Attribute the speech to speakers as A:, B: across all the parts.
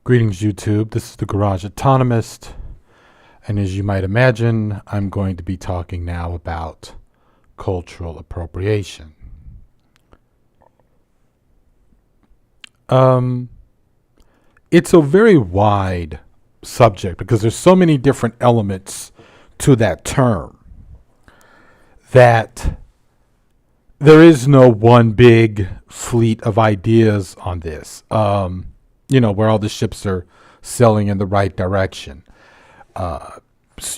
A: Greetings, YouTube. This is the Garage Autonomist, and as you might imagine, I'm going to be talking now about cultural appropriation. It's a very wide subject because there's so many different elements to that term that there is no one big fleet of ideas on this. Where all the ships are sailing in the right direction. So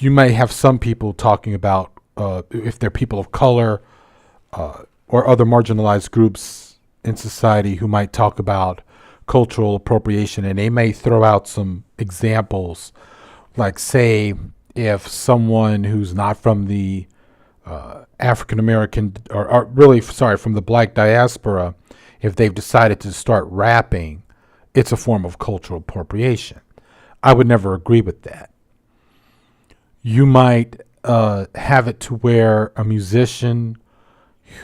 A: you may have some people talking about if they're people of color or other marginalized groups in society who might talk about cultural appropriation, and they may throw out some examples, like say if someone who's not from the African American from the black diaspora, if they've decided to start rapping, it's a form of cultural appropriation. I would never agree with that. You might have it to where a musician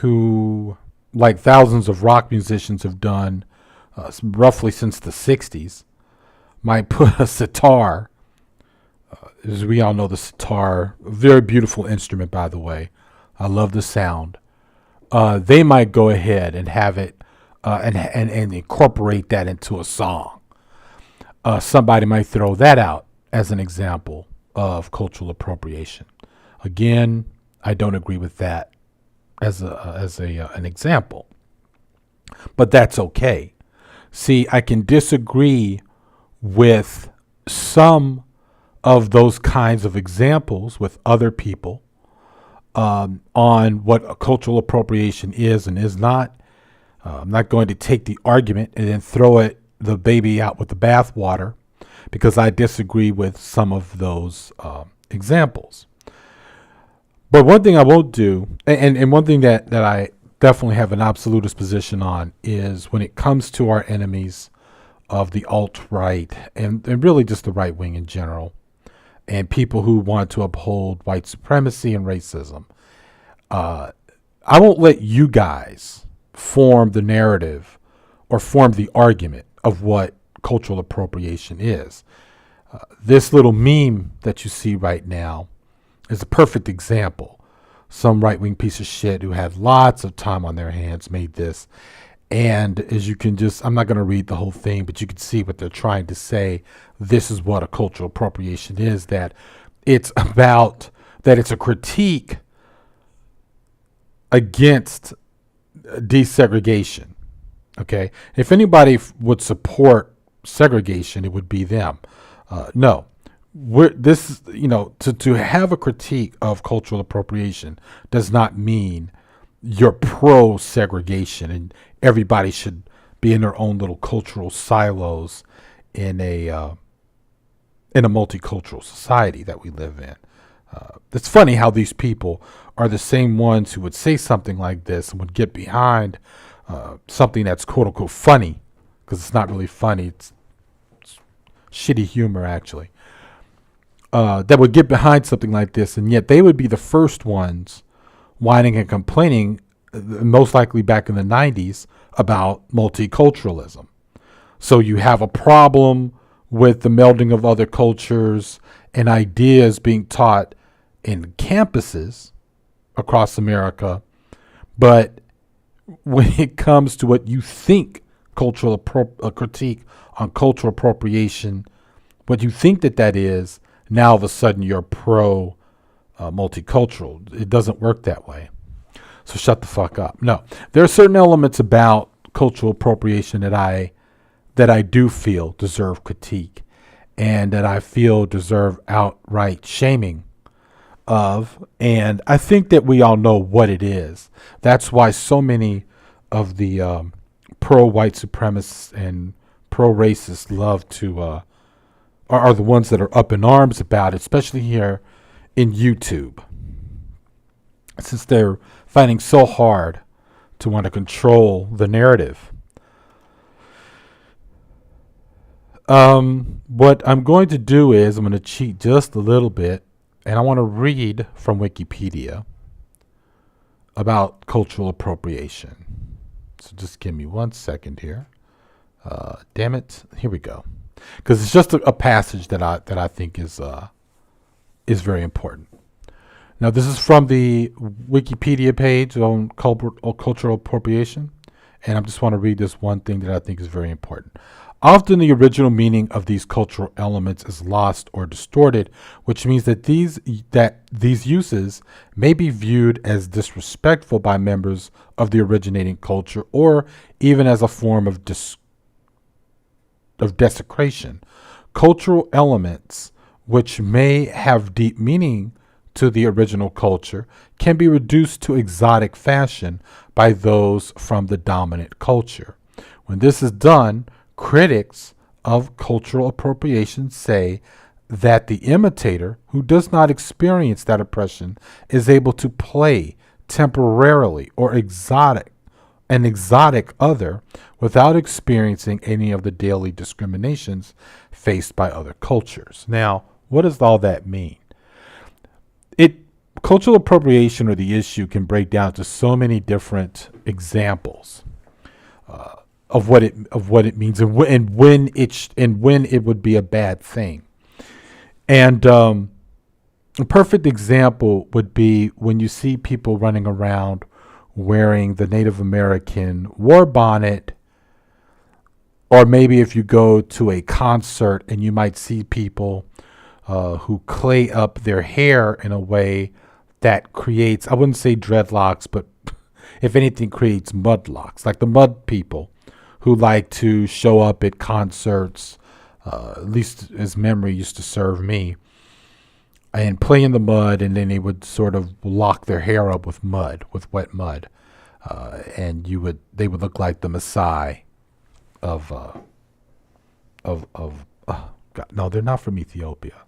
A: who, like thousands of rock musicians have done roughly since the 60s, might put a sitar, as we all know the sitar, a very beautiful instrument, by the way. I love the sound. They might go ahead and have it and incorporate that into a song. Somebody might throw that out as an example of cultural appropriation. Again, I don't agree with that as an example, but that's okay. See, I can disagree with some of those kinds of examples with other people on what a cultural appropriation is and is not. I'm not going to take the argument and then throw the baby out with the bathwater, because I disagree with some of those examples. But one thing I won't do, and one thing that I definitely have an absolutist position on, is when it comes to our enemies of the alt-right and really just the right wing in general, and people who want to uphold white supremacy and racism, I won't let you guys form the narrative or form the argument of what cultural appropriation is. This little meme that you see right now is a perfect example. Some right-wing piece of shit who had lots of time on their hands made this. And as you can I'm not going to read the whole thing, but you can see what they're trying to say. This is what a cultural appropriation is, that it's a critique against desegregation. Okay, if anybody would support segregation, it would be them. No, to have a critique of cultural appropriation does not mean you're pro segregation and everybody should be in their own little cultural silos in a multicultural society that we live in. It's funny how these people are the same ones who would say something like this and would get behind something that's quote unquote funny, because it's not really funny. It's shitty humor, actually. That would get behind something like this, and yet they would be the first ones whining and complaining, most likely back in the 90s, about multiculturalism. So you have a problem with the melding of other cultures and ideas being taught in campuses across America, but when it comes to what you think a critique on cultural appropriation, what you think that is, now all of a sudden you're pro multicultural. It doesn't work that way. So shut the fuck up. No, there are certain elements about cultural appropriation that I do feel deserve critique, and that I feel deserve outright shaming of, and I think that we all know what it is. That's why so many of the pro-white supremacists and pro-racists love to are the ones that are up in arms about it, especially here in YouTube, since they're fighting so hard to want to control the narrative. What I'm going to do is I'm going to cheat just a little bit, and I want to read from Wikipedia about cultural appropriation. So just give me 1 second here. Damn it. Here we go. because it's just a passage that I think is very important. Now, this is from the Wikipedia page on cultural appropriation, and I just want to read this one thing that I think is very important. Often the original meaning of these cultural elements is lost or distorted, which means that these uses may be viewed as disrespectful by members of the originating culture, or even as a form of desecration. Cultural elements, which may have deep meaning to the original culture, can be reduced to exotic fashion by those from the dominant culture. When this is done, critics of cultural appropriation say that the imitator, who does not experience that oppression, is able to play temporarily or an exotic other without experiencing any of the daily discriminations faced by other cultures. Now, what does all that mean? Cultural appropriation, or the issue, can break down to so many different examples of what it means, and when it would be a bad thing. And a perfect example would be when you see people running around wearing the Native American war bonnet, or maybe if you go to a concert and you might see people who clay up their hair in a way that creates, I wouldn't say dreadlocks, but if anything, creates mudlocks, like the mud people who like to show up at concerts, at least as memory used to serve me, and play in the mud, and then they would sort of lock their hair up with wet mud, and they would look like the Maasai of God, no, they're not from Ethiopia.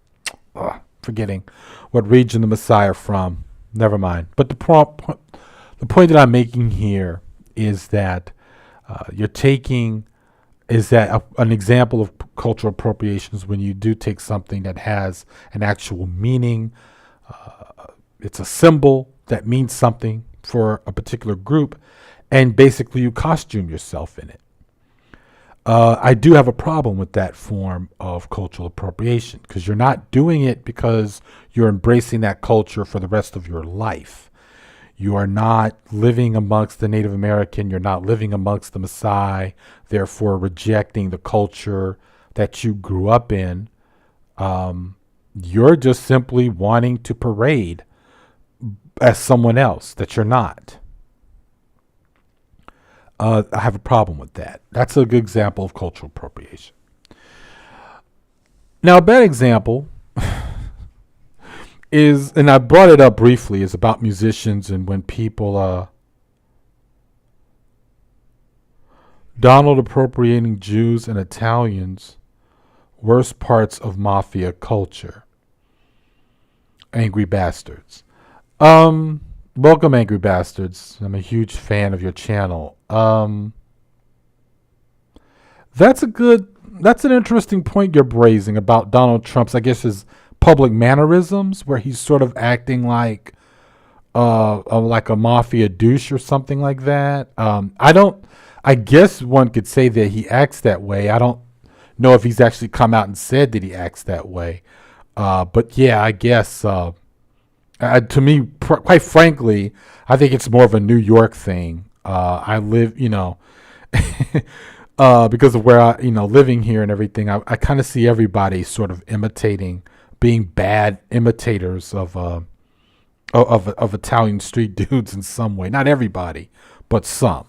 A: Forgetting what region the Maasai are from. Never mind. But the point that I'm making here is that an example of cultural appropriation is when you do take something that has an actual meaning. It's a symbol that means something for a particular group, and basically you costume yourself in it. I do have a problem with that form of cultural appropriation, because you're not doing it because you're embracing that culture for the rest of your life. You are not living amongst the Native American. You're not living amongst the Maasai, therefore rejecting the culture that you grew up in. You're just simply wanting to parade as someone else that you're not. I have a problem with that. That's a good example of cultural appropriation. Now, a bad example is, and I brought it up briefly, is about musicians and when people, Donald appropriating Jews and Italians, worst parts of mafia culture. Angry Bastards. Welcome, Angry Bastards. I'm a huge fan of your channel. That's an interesting point you're raising about Donald Trump's, I guess, his public mannerisms, where he's sort of acting like a mafia douche or something like that. I guess one could say that he acts that way. I don't know if he's actually come out and said that he acts that way. But yeah, I guess, to me, quite frankly, I think it's more of a New York thing. I live, because of where living here and everything, I kind of see everybody sort of being bad imitators of Italian street dudes in some way. Not everybody, but some.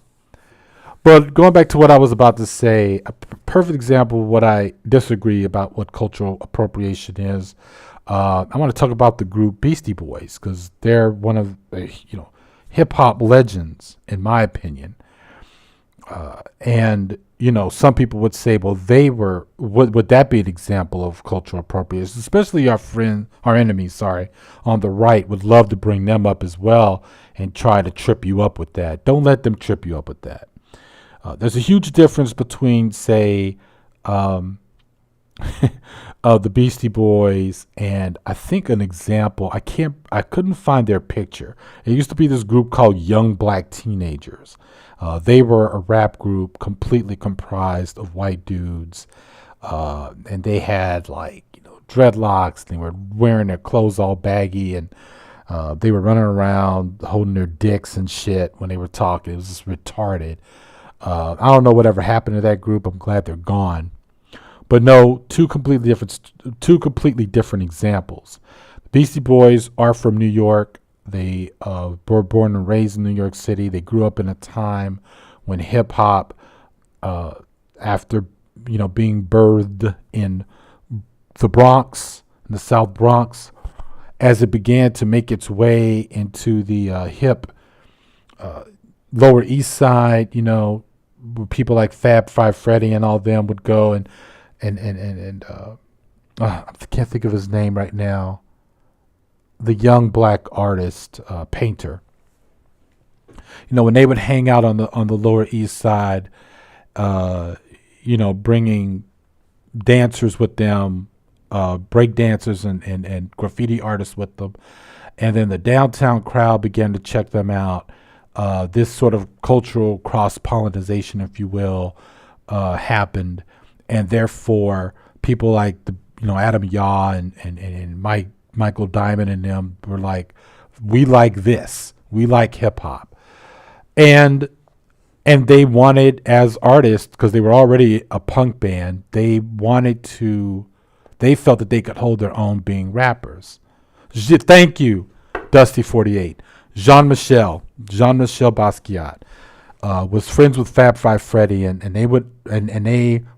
A: But going back to what I was about to say, a perfect example of what I disagree about what cultural appropriation is. I want to talk about the group Beastie Boys, because they're one of hip hop legends, in my opinion. And some people would say, well, would that be an example of cultural appropriation? Especially our enemies, on the right would love to bring them up as well and try to trip you up with that. Don't let them trip you up with that. There's a huge difference between, say, the Beastie Boys, and I think an example, I couldn't find their picture. It used to be this group called Young Black Teenagers. They were a rap group completely comprised of white dudes. And they had like dreadlocks. They were wearing their clothes all baggy, and they were running around holding their dicks and shit when they were talking. It was just retarded. I don't know whatever happened to that group. I'm glad they're gone. But no, two completely different examples. The Beastie Boys are from New York. They were born and raised in New York City. They grew up in a time when hip hop, after being birthed in the Bronx, in the South Bronx, as it began to make its way into the hip Lower East Side, where people like Fab Five Freddy and all them would go and I can't think of his name right now. The young black artist, painter. When they would hang out on the Lower East Side, bringing dancers with them, break dancers and graffiti artists with them, and then the downtown crowd began to check them out. This sort of cultural cross-pollination, if you will, happened, and therefore people like Adam Yaw and Michael Diamond and them were like, we like this, we like hip hop, and they wanted, as artists, because they were already a punk band, they felt that they could hold their own being rappers. Thank you, Dusty 48. Jean-Michel Basquiat was friends with Fab Five Freddy, and they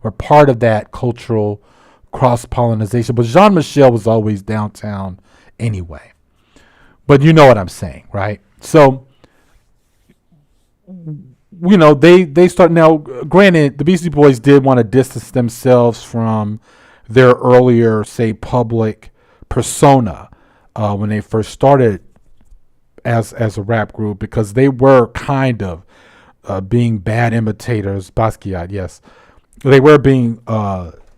A: were part of that cultural cross-pollination. But Jean-Michel was always downtown anyway. But you know what I'm saying, right? So, they start now. Granted, the Beastie Boys did want to distance themselves from their earlier, say, public persona when they first started as a rap group, because they were kind of being bad imitators. Basquiat, yes, they were being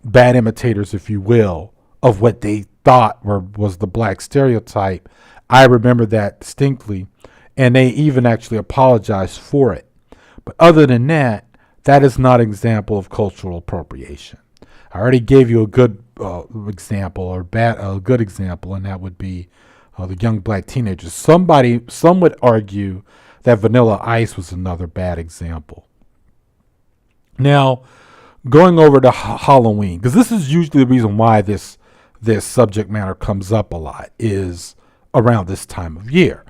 A: bad imitators, if you will, of what they thought was the black stereotype. I remember that distinctly, and they even actually apologized for it. But other than that, that is not an example of cultural appropriation. I already gave you a good example, or a good example, and that would be the young black teenagers. Some would argue that Vanilla Ice was another bad example. Now, going over to Halloween, because this is usually the reason why this subject matter comes up a lot, is around this time of year.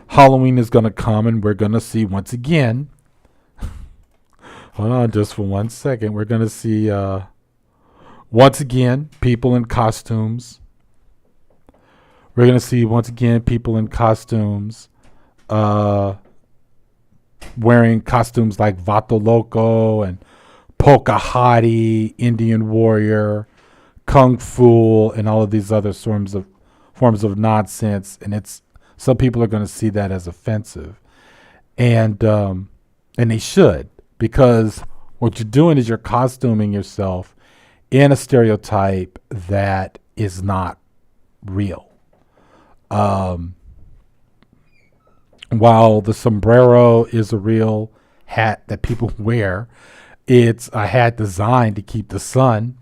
A: Halloween is going to come, and we're going to see once again. Hold on just for 1 second. We're going to see once again people in costumes. We're going to see once again people in costumes, wearing costumes like Vato Loco and Polka Hottie, Indian Warrior, Kung Fu, and all of these other forms of nonsense. And some people are going to see that as offensive, and they should, because what you're doing is you're costuming yourself in a stereotype that is not real. While the sombrero is a real hat that people wear, it's a hat designed to keep the sun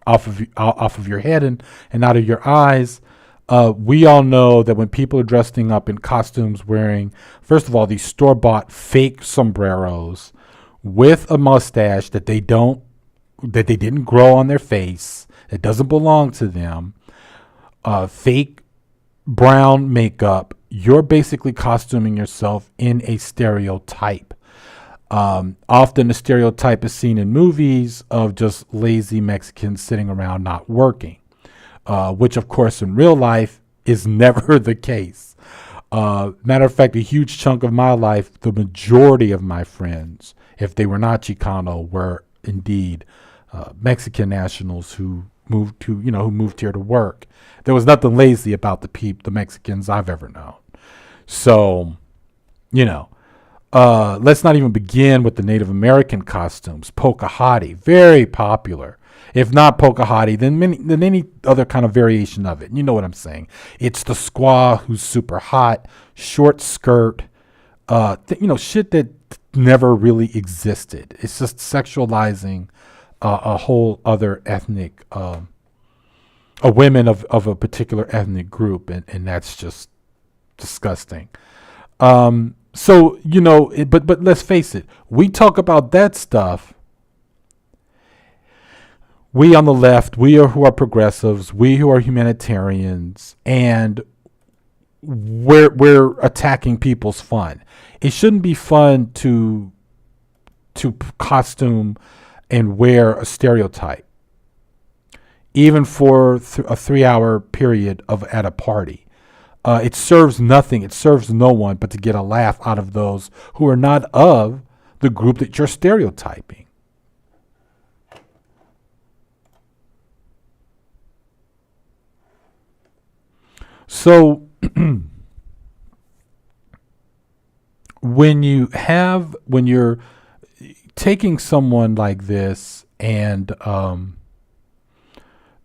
A: off of your head and out of your eyes. We all know that when people are dressing up in costumes, wearing, first of all, these store-bought fake sombreros with a mustache that they didn't grow on their face, that doesn't belong to them, fake brown makeup, you're basically costuming yourself in a stereotype. Often the stereotype is seen in movies of just lazy Mexicans sitting around not working, which of course in real life is never the case. Matter of fact, a huge chunk of my life, the majority of my friends, if they were not Chicano, were indeed Mexican nationals who moved here to work. There was nothing lazy about the Mexicans I've ever known. So, let's not even begin with the Native American costumes. Polka Hottie, very popular. If not Polka Hottie, then any other kind of variation of it. You know what I'm saying? It's the squaw who's super hot, short skirt, shit that never really existed. It's just sexualizing a whole other ethnic, a women of a particular ethnic group, and that's just disgusting. So but let's face it, we talk about that stuff. We on the left, we are who are progressives, we who are humanitarians, and we're attacking people's fun. It shouldn't be fun to costume and wear a stereotype, even for a 3 hour period of at a party. It serves nothing. It serves no one but to get a laugh out of those who are not of the group that you're stereotyping. So when you're taking someone like this and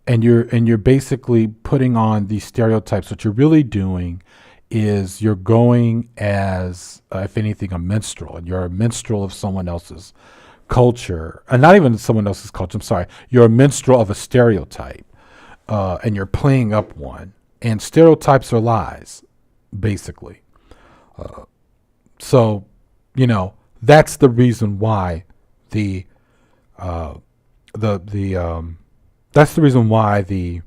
A: you're basically putting on these stereotypes, what you're really doing is you're going as, if anything, a minstrel, and you're a minstrel of someone else's culture, and not even someone else's culture. I'm sorry, you're a minstrel of a stereotype, and you're playing up one. And stereotypes are lies, basically. So, that's the reason why the that's the reason why the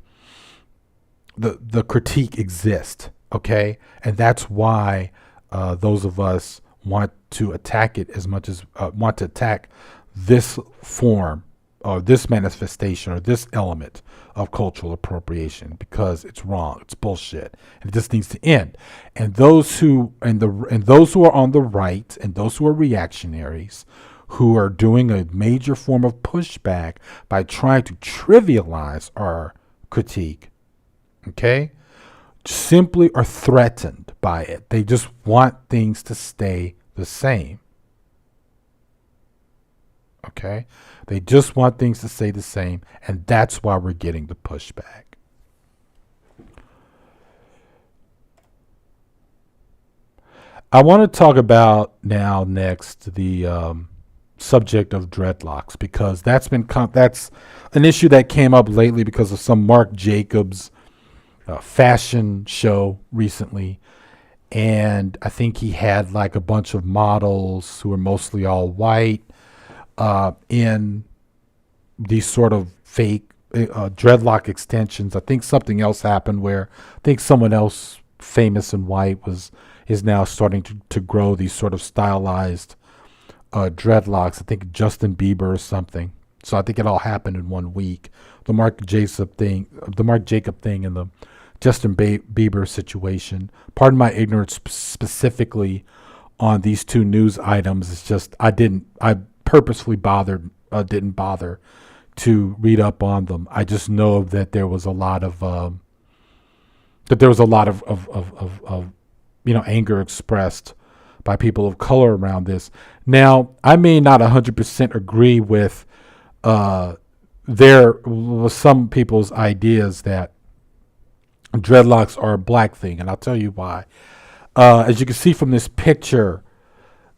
A: critique exists. Okay, and that's why those of us want to attack it as much as want to attack this form or this manifestation or this element of cultural appropriation, because it's wrong, it's bullshit, and it just needs to end. And those who are on the right and those who are reactionaries, who are doing a major form of pushback by trying to trivialize our critique, okay, simply are threatened by it. They just want things to stay the same. Okay? They just want things to stay the same, and that's why we're getting the pushback. I want to talk about now next the subject of dreadlocks, because that's an issue that came up lately because of some Marc Jacobs fashion show recently. And I think he had like a bunch of models who were mostly all white in these sort of fake dreadlock extensions. I think something else happened where I think someone else famous and white is now starting to grow these sort of stylized dreadlocks. I think Justin Bieber or something. So I think it all happened in 1 week. The Marc Jacob thing, and the Justin Bieber situation. Pardon my ignorance specifically on these two news items. It's just I purposefully didn't bother to read up on them. I just know that there was a lot of anger expressed by people of color around this. Now, I may not 100% agree with some people's ideas that dreadlocks are a black thing, and I'll tell you why. As you can see from this picture,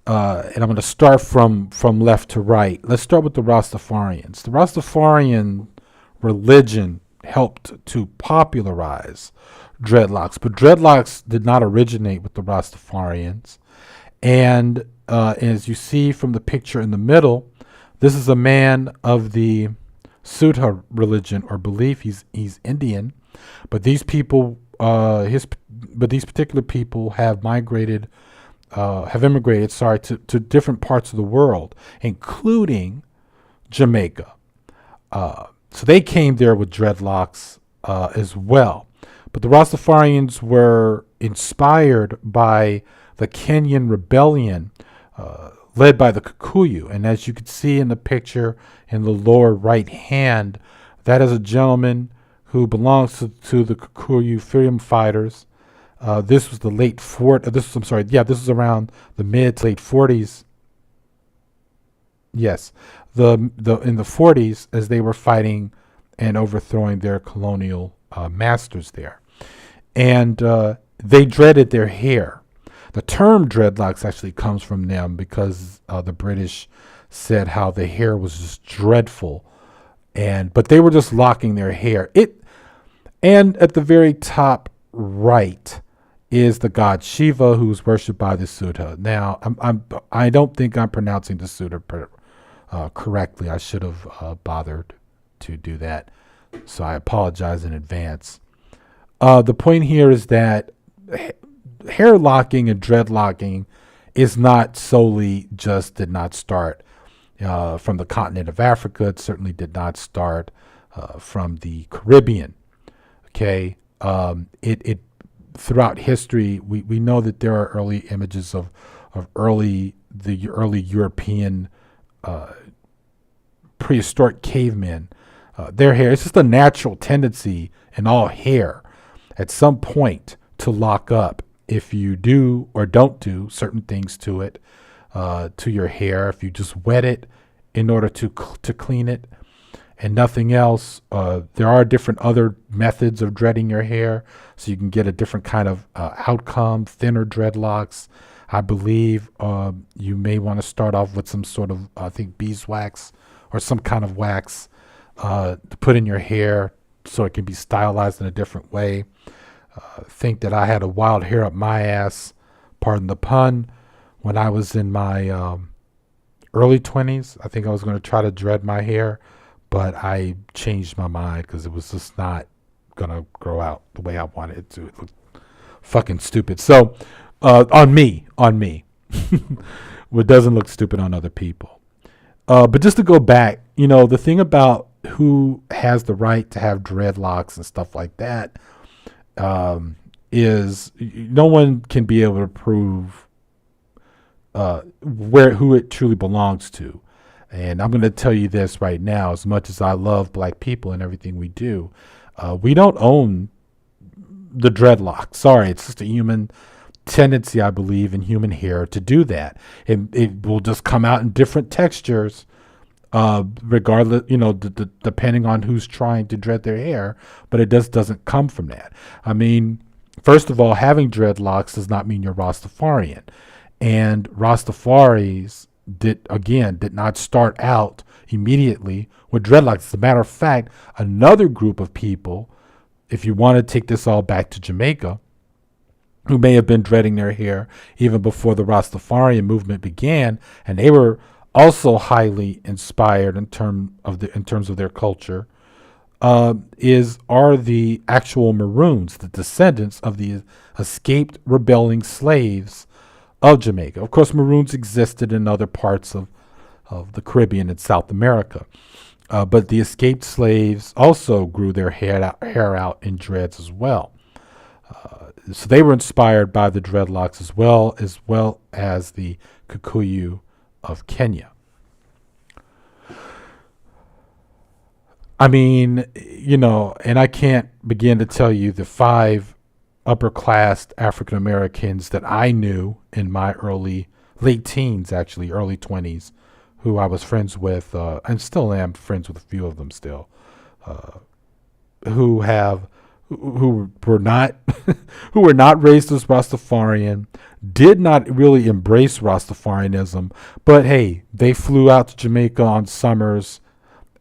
A: and I'm going to start from left to right. Let's start with the Rastafarians. The Rastafarian religion helped to popularize dreadlocks, but dreadlocks did not originate with the Rastafarians. And as you see from the picture in the middle, this is a man of the Sudha religion or belief. He's Indian, but these people, these particular people have immigrated, to different parts of the world, including Jamaica. So they came there with dreadlocks as well. But the Rastafarians were inspired by the Kenyan rebellion led by the Kikuyu. And as you can see in the picture in the lower right hand, that is a gentleman who belongs to the Kikuyu freedom fighters. This was the late this was around the mid to late 40s. Yes, in the 40s, as they were fighting and overthrowing their colonial masters there, and they dreaded their hair. The term dreadlocks actually comes from them because the British said how the hair was just dreadful but they were just locking their hair. And at the very top right is the god Shiva, who's worshipped by the Sudha. Now, I don't think I'm pronouncing the Sudha correctly. I should have bothered to do that, so I apologize in advance. The point here is that hair locking and dreadlocking is not solely just did not start from the continent of Africa. It certainly did not start from the Caribbean. Okay, it throughout history we know that there are early images of the early European prehistoric cavemen. Their hair, it's just a natural tendency in all hair at some point to lock up if you do or don't do certain things to it, to your hair. If you just wet it in order to clean it and nothing else, there are different other methods of dreading your hair, so you can get a different kind of outcome, thinner dreadlocks. I believe you may want to start off with some sort of, I think, beeswax or some kind of wax to put in your hair so it can be stylized in a different way. Think that I had a wild hair up my ass, pardon the pun, when I was in my early 20s. I think I was going to try to dread my hair, but I changed my mind because it was just not going to grow out the way I wanted it to. It looked fucking stupid. So, on me. It doesn't look stupid on other people. But just to go back, the thing about who has the right to have dreadlocks and stuff like that is no one can be able to prove who it truly belongs to. And I'm going to tell you this right now, as much as I love black people and everything we do, we don't own the dreadlock. Sorry, it's just a human tendency, I believe, in human hair to do that. It will just come out in different textures, regardless, depending on who's trying to dread their hair, but it just doesn't come from that. I mean, first of all, having dreadlocks does not mean you're Rastafarian. And Rastafaris did not start out immediately with dreadlocks. As a matter of fact, another group of people, if you want to take this all back to Jamaica, who may have been dreading their hair even before the Rastafarian movement began, and they were also highly inspired in terms of their culture, are the actual Maroons, the descendants of the escaped rebelling slaves of Jamaica. Of course, Maroons existed in other parts of the Caribbean and South America, but the escaped slaves also grew their hair out in dreads as well. So they were inspired by the dreadlocks as well as the Kikuyu of Kenya. I mean, and I can't begin to tell you the 5 upper-class African Americans that I knew in my late teens, actually, early 20s, who I was friends with, and still am friends with a few of them still, who were not who were not raised as Rastafarian, did not really embrace Rastafarianism, but hey, they flew out to Jamaica on summers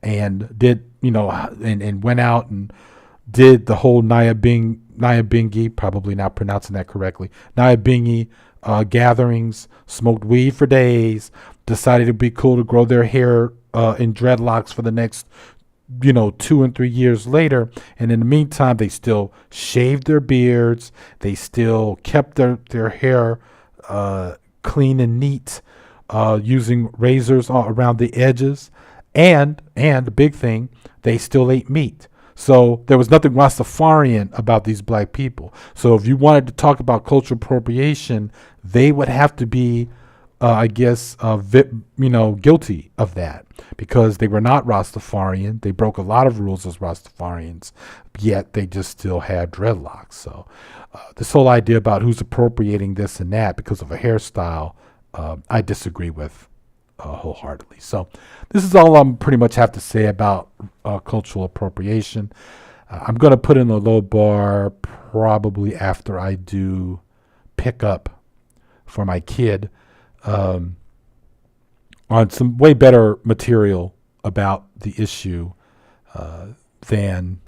A: and did, and went out and did the whole Nyabingi, probably not pronouncing that correctly, Nyabingi gatherings, smoked weed for days, decided it'd be cool to grow their hair in dreadlocks for the next 2 and 3 years later. And in the meantime, they still shaved their beards. They still kept their hair clean and neat, using razors around the edges. And the big thing, they still ate meat. So there was nothing Rastafarian about these black people. So if you wanted to talk about cultural appropriation, they would have to be, guilty of that, because they were not Rastafarian. They broke a lot of rules as Rastafarians, yet they just still had dreadlocks. So this whole idea about who's appropriating this and that because of a hairstyle, I disagree with wholeheartedly. So this is all I'm pretty much have to say about cultural appropriation. I'm going to put in a low bar probably after I do pick up for my kid on some way better material about the issue than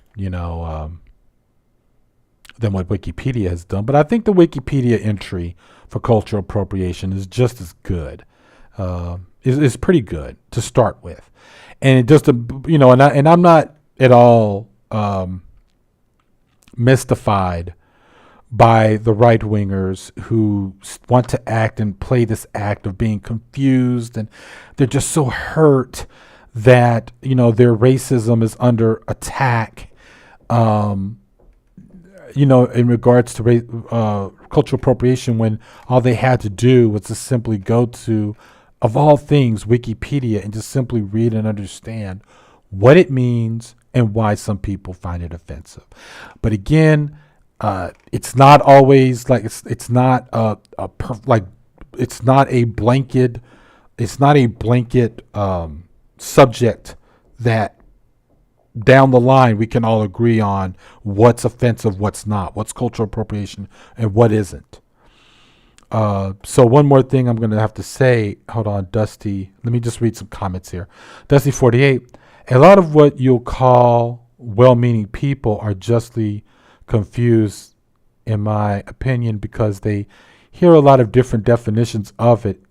A: than what Wikipedia has done. But I think the Wikipedia entry for cultural appropriation is just as good. Is pretty good to start with, and it just and I'm not at all mystified by the right wingers who want to act and play this act of being confused, and they're just so hurt that their racism is under attack. In regards to cultural appropriation, when all they had to do was to simply go to, of all things, Wikipedia, and just simply read and understand what it means and why some people find it offensive. But again, it's not always like it's not it's not a blanket subject that down the line we can all agree on what's offensive, what's not, what's cultural appropriation, and what isn't. So one more thing I'm going to have to say. Hold on, Dusty. Let me just read some comments here. Dusty 48. A lot of what you'll call well-meaning people are justly confused, in my opinion, because they hear a lot of different definitions of it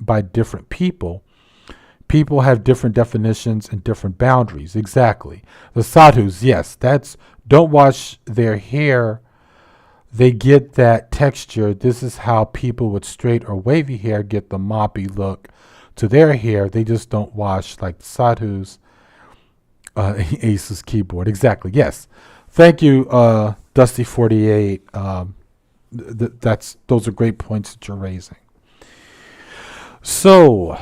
A: by different people. People have different definitions and different boundaries. Exactly. The sadhus, yes, that's don't wash their hair. They get that texture. This is how people with straight or wavy hair get the moppy look to their hair. They just don't wash like the sadhus. Ace's keyboard. Exactly. Yes. Thank you, Dusty48. Those are great points that you're raising. So,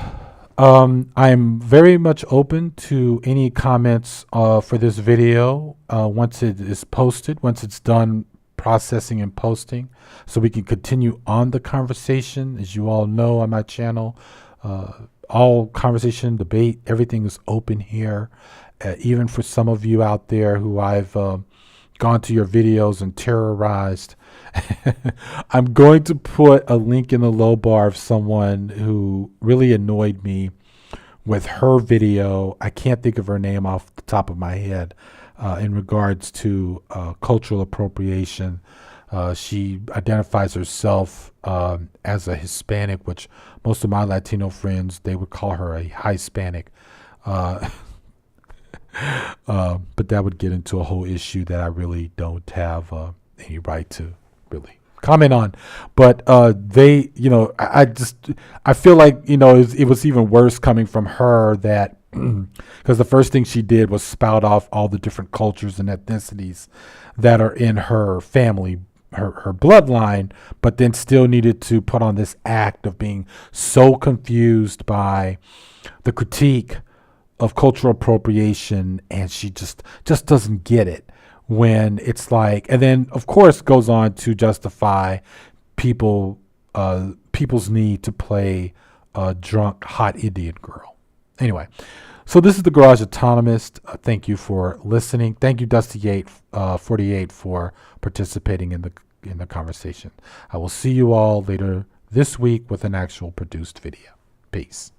A: I'm very much open to any comments for this video once it is posted, once it's done processing and posting, so we can continue on the conversation. As you all know on my channel, all conversation, debate, everything is open here. Even for some of you out there who I've gone to your videos and terrorized. I'm going to put a link in the low bar of someone who really annoyed me with her video. I can't think of her name off the top of my head in regards to cultural appropriation. She identifies herself as a Hispanic, which most of my Latino friends, they would call her a Hispanic. But that would get into a whole issue that I really don't have any right to really comment on. But they, I feel like, it was even worse coming from her, that because the first thing she did was spout off all the different cultures and ethnicities that are in her family, her bloodline, but then still needed to put on this act of being so confused by the critique of cultural appropriation, and she just doesn't get it, when it's like, and then of course goes on to justify people's need to play a drunk hot Indian girl. Anyway, so this is the Garage Autonomist. Thank you for listening. Thank you, Dusty48 for participating in the conversation. I will see you all later this week with an actual produced video. Peace.